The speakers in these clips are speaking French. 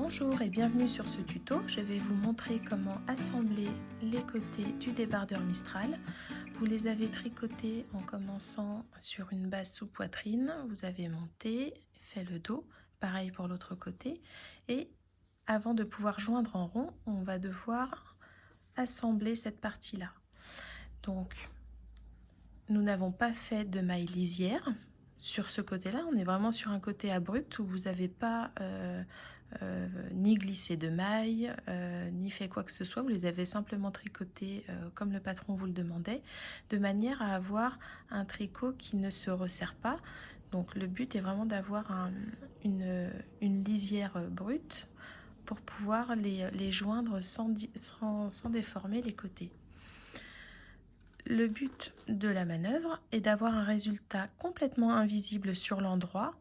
Bonjour et bienvenue sur ce tuto. Je vais vous montrer comment assembler les côtés du débardeur Mistral. Vous les avez tricotés en commençant sur une base sous poitrine. Vous avez monté, fait le dos, pareil pour l'autre côté. Et avant de pouvoir joindre en rond, on va devoir assembler cette partie-là. Donc, nous n'avons pas fait de maille lisière sur ce côté-là. On est vraiment sur un côté abrupt où vous n'avez pas ni glissé de mailles, ni fait quoi que ce soit. Vous les avez simplement tricotés comme le patron vous le demandait, de manière à avoir un tricot qui ne se resserre pas. Donc le but est vraiment d'avoir une lisière brute pour pouvoir les joindre sans déformer les côtés. Le but de la manœuvre est d'avoir un résultat complètement invisible sur l'endroit.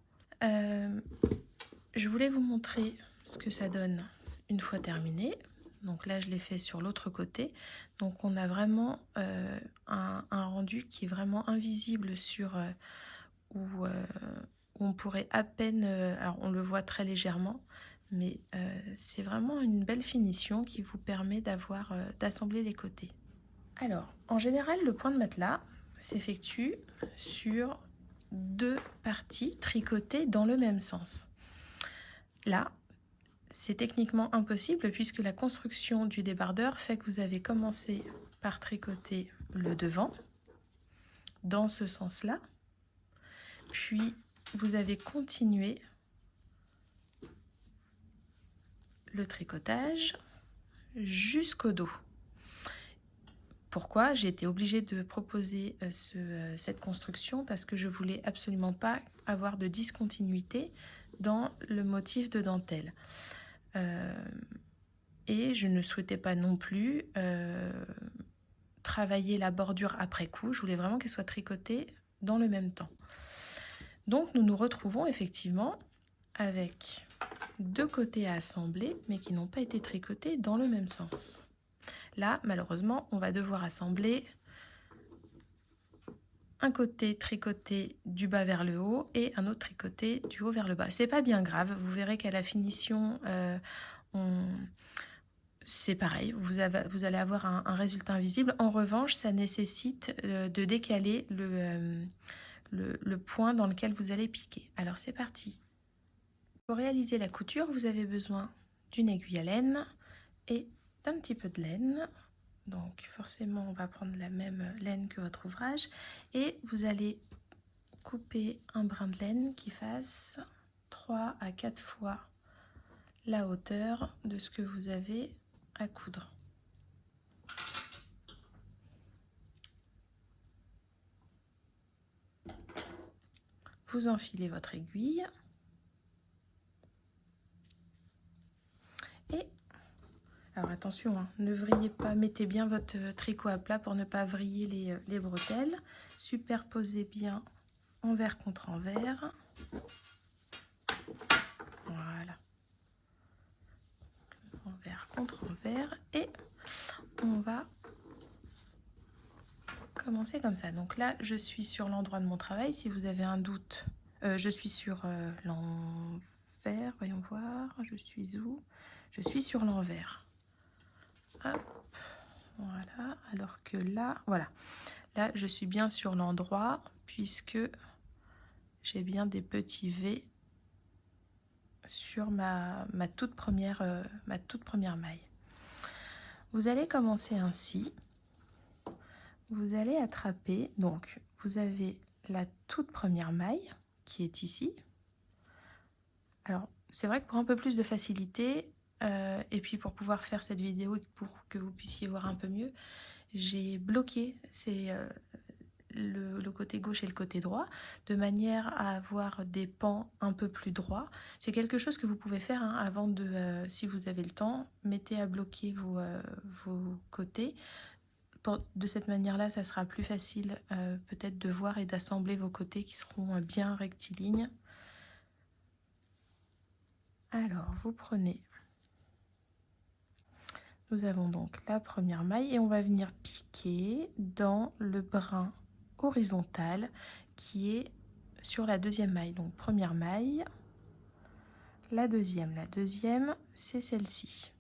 Je voulais vous montrer ce que ça donne une fois terminé. Donc là, je l'ai fait sur l'autre côté. Donc on a vraiment un rendu qui est vraiment invisible sur où on pourrait à peine... alors on le voit très légèrement, mais c'est vraiment une belle finition qui vous permet d'assembler les côtés. Alors, en général, le point de matelas s'effectue sur deux parties tricotées dans le même sens. Là, c'est techniquement impossible puisque la construction du débardeur fait que vous avez commencé par tricoter le devant dans ce sens-là, puis vous avez continué le tricotage jusqu'au dos. Pourquoi j'ai été obligée de proposer cette construction? Parce que je voulais absolument pas avoir de discontinuité dans le motif de dentelle. Et je ne souhaitais pas non plus travailler la bordure après coup. Je voulais vraiment qu'elle soit tricotée dans le même temps. Donc nous nous retrouvons effectivement avec deux côtés à assembler, mais qui n'ont pas été tricotés dans le même sens. Là, malheureusement, on va devoir assembler un côté tricoté du bas vers le haut et un autre tricoté du haut vers le bas. C'est pas bien grave, vous verrez qu'à la finition, c'est pareil, vous allez avoir un résultat invisible. En revanche, ça nécessite de décaler le point dans lequel vous allez piquer. Alors c'est parti. Pour réaliser la couture, vous avez besoin d'une aiguille à laine et d'un petit peu de laine. Donc forcément, on va prendre la même laine que votre ouvrage et vous allez couper un brin de laine qui fasse 3 à 4 fois la hauteur de ce que vous avez à coudre. Vous enfilez votre aiguille et alors attention, hein, ne vrillez pas, mettez bien votre tricot à plat pour ne pas vriller les bretelles. Superposez bien envers contre envers. Voilà. Envers contre envers et on va commencer comme ça. Donc là, je suis sur l'endroit de mon travail. Si vous avez un doute, je suis sur l'envers. Voyons voir, je suis où? Je suis sur l'envers. Hop, voilà. Alors que là, voilà. Là, je suis bien sur l'endroit puisque j'ai bien des petits V sur ma toute première maille. Vous allez commencer ainsi. Vous allez attraper, donc vous avez la toute première maille qui est ici. Alors, c'est vrai que pour un peu plus de facilité, et puis pour pouvoir faire cette vidéo et pour que vous puissiez voir un peu mieux, j'ai bloqué le côté gauche et le côté droit, de manière à avoir des pans un peu plus droits. C'est quelque chose que vous pouvez faire hein, avant de, si vous avez le temps, mettez à bloquer vos côtés. De cette manière-là, ça sera plus facile peut-être de voir et d'assembler vos côtés qui seront bien rectilignes. Alors, vous prenez... Nous avons donc la première maille et on va venir piquer dans le brin horizontal qui est sur la deuxième maille. Donc, première maille, la deuxième. La deuxième, c'est celle-ci.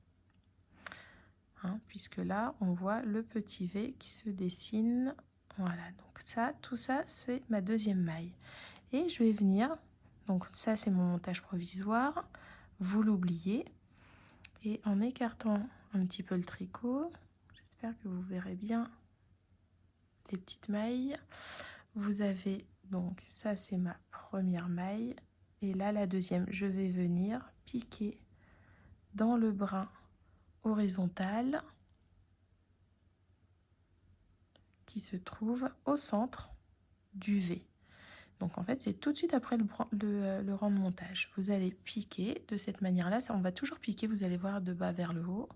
Hein, puisque là, on voit le petit V qui se dessine. Voilà, donc ça, tout ça, c'est ma deuxième maille. Et je vais venir, donc ça, c'est mon montage provisoire. Vous l'oubliez. Et en écartant un petit peu le tricot, j'espère que vous verrez bien les petites mailles. Vous avez donc ça, c'est ma première maille, et là la deuxième, je vais venir piquer dans le brin horizontal qui se trouve au centre du V. Donc en fait, c'est tout de suite après le rang de montage. Vous allez piquer de cette manière-là. Ça, on va toujours piquer, vous allez voir, de bas vers le haut.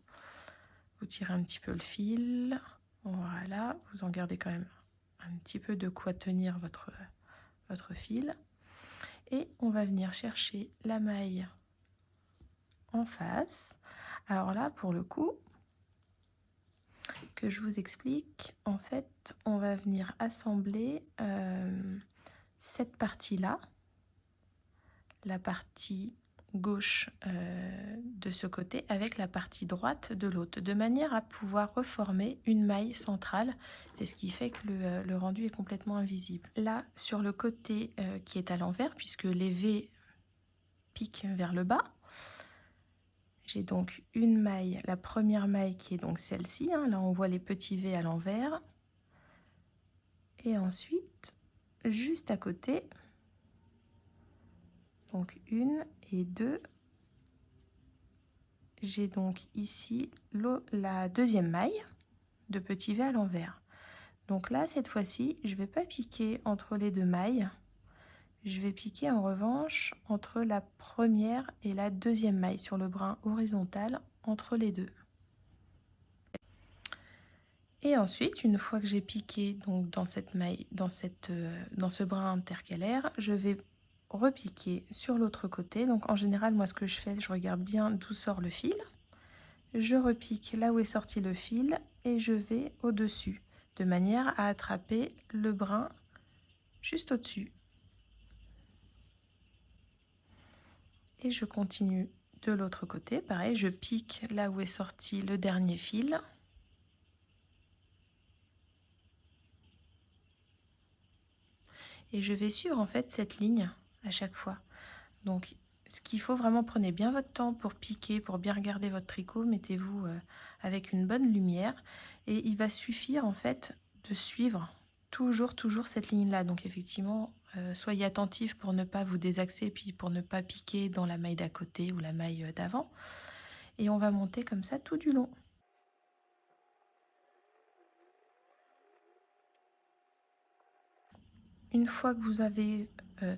Vous tirez un petit peu le fil. Voilà, vous en gardez quand même un petit peu de quoi tenir votre fil. Et on va venir chercher la maille en face. Alors là, pour le coup, que je vous explique, en fait, on va venir assembler cette partie-là, la partie gauche de ce côté avec la partie droite de l'autre, de manière à pouvoir reformer une maille centrale. C'est ce qui fait que le rendu est complètement invisible. Là, sur le côté qui est à l'envers, puisque les V piquent vers le bas, j'ai donc une maille, la première maille qui est donc celle-ci, hein, là on voit les petits V à l'envers. Et ensuite, juste à côté, donc une et deux, j'ai donc ici la deuxième maille de petit V à l'envers. Donc là, cette fois-ci, je ne vais pas piquer entre les deux mailles. Je vais piquer en revanche entre la première et la deuxième maille sur le brin horizontal entre les deux. Et ensuite, une fois que j'ai piqué donc dans cette maille, dans ce brin intercalaire, je vais repiquer sur l'autre côté. Donc en général, moi ce que je fais, je regarde bien d'où sort le fil. Je repique là où est sorti le fil et je vais au-dessus, de manière à attraper le brin juste au-dessus. Et je continue de l'autre côté. Pareil, je pique là où est sorti le dernier fil. Et je vais suivre en fait cette ligne à chaque fois. Donc ce qu'il faut vraiment, prenez bien votre temps pour piquer, pour bien regarder votre tricot, mettez-vous avec une bonne lumière et il va suffire en fait de suivre toujours cette ligne-là. Donc effectivement, soyez attentifs pour ne pas vous désaxer, puis pour ne pas piquer dans la maille d'à côté ou la maille d'avant. Et on va monter comme ça tout du long. Une fois que vous avez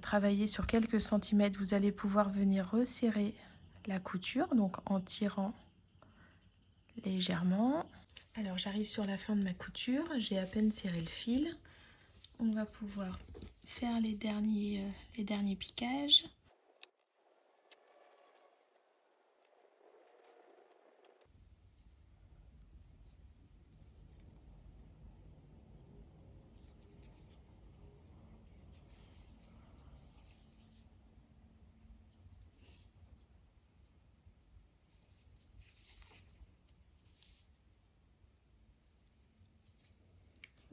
travaillé sur quelques centimètres, vous allez pouvoir venir resserrer la couture, donc en tirant légèrement. Alors j'arrive sur la fin de ma couture, j'ai à peine serré le fil. On va pouvoir faire les derniers piquages.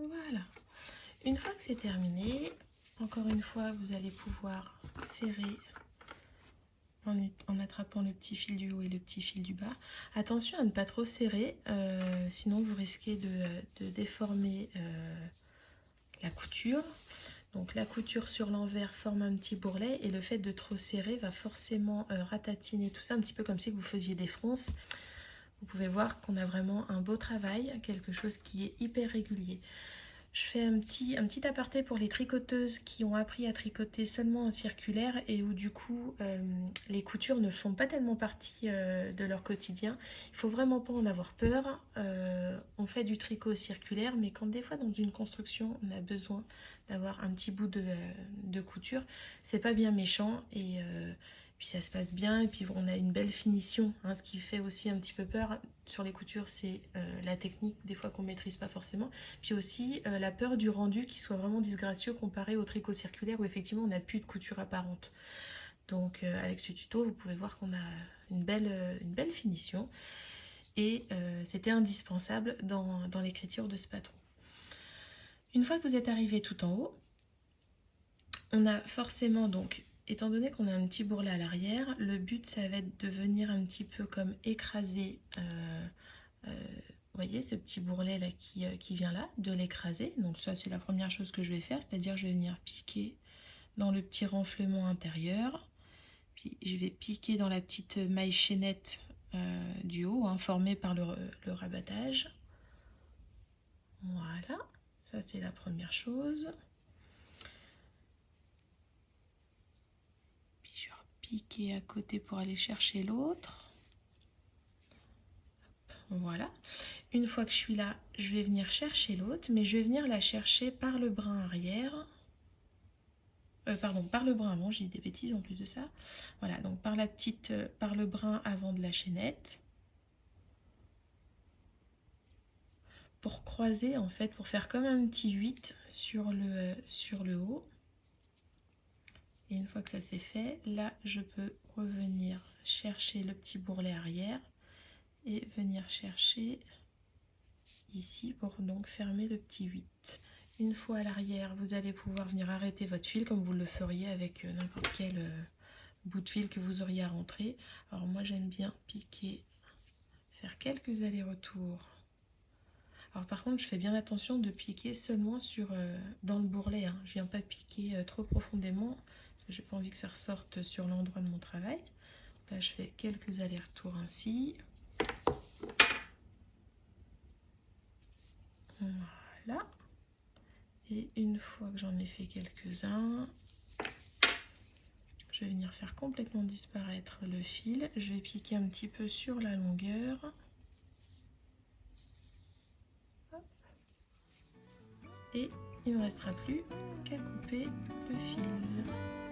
Voilà. Une fois que c'est terminé, encore une fois, vous allez pouvoir serrer en attrapant le petit fil du haut et le petit fil du bas. Attention à ne pas trop serrer, sinon vous risquez de déformer la couture. Donc la couture sur l'envers forme un petit bourrelet et le fait de trop serrer va forcément ratatiner tout ça, un petit peu comme si vous faisiez des fronces. Vous pouvez voir qu'on a vraiment un beau travail, quelque chose qui est hyper régulier. Je fais un petit aparté pour les tricoteuses qui ont appris à tricoter seulement en circulaire et où du coup les coutures ne font pas tellement partie de leur quotidien. Il faut vraiment pas en avoir peur. On fait du tricot circulaire, mais quand des fois dans une construction on a besoin d'avoir un petit bout de couture, c'est pas bien méchant et puis ça se passe bien et puis on a une belle finition. Hein. Ce qui fait aussi un petit peu peur sur les coutures, c'est la technique des fois qu'on maîtrise pas forcément. Puis aussi la peur du rendu qui soit vraiment disgracieux comparé au tricot circulaire où effectivement on n'a plus de couture apparente. Donc avec ce tuto, vous pouvez voir qu'on a une belle finition. Et c'était indispensable dans l'écriture de ce patron. Une fois que vous êtes arrivé tout en haut, on a forcément donc, étant donné qu'on a un petit bourrelet à l'arrière, le but ça va être de venir un petit peu comme écraser, vous voyez ce petit bourrelet là qui vient là, de l'écraser. Donc ça c'est la première chose que je vais faire, c'est-à-dire je vais venir piquer dans le petit renflement intérieur, puis je vais piquer dans la petite maille chaînette du haut, hein, formée par le rabattage. Voilà, ça c'est la première chose. Puis je vais repiquer à côté pour aller chercher l'autre. Voilà. Une fois que je suis là, je vais venir chercher l'autre, mais je vais venir la chercher par le brin arrière. Pardon, par le brin avant, j'ai dit des bêtises en plus de ça. Voilà, donc par le brin avant de la chaînette. Pour croiser en fait, pour faire comme un petit 8 sur le haut. Et une fois que ça c'est fait, là je peux revenir chercher le petit bourrelet arrière et venir chercher ici pour donc fermer le petit 8. Une fois à l'arrière, vous allez pouvoir venir arrêter votre fil comme vous le feriez avec n'importe quel bout de fil que vous auriez à rentrer. Alors moi j'aime bien piquer, faire quelques allers-retours. Alors par contre, je fais bien attention de piquer seulement dans le bourrelet. Hein. Je ne viens pas piquer trop profondément, parce que j'ai pas envie que ça ressorte sur l'endroit de mon travail. Là, je fais quelques allers-retours ainsi. Voilà. Et une fois que j'en ai fait quelques-uns, je vais venir faire complètement disparaître le fil. Je vais piquer un petit peu sur la longueur. Et il ne me restera plus qu'à couper le fil.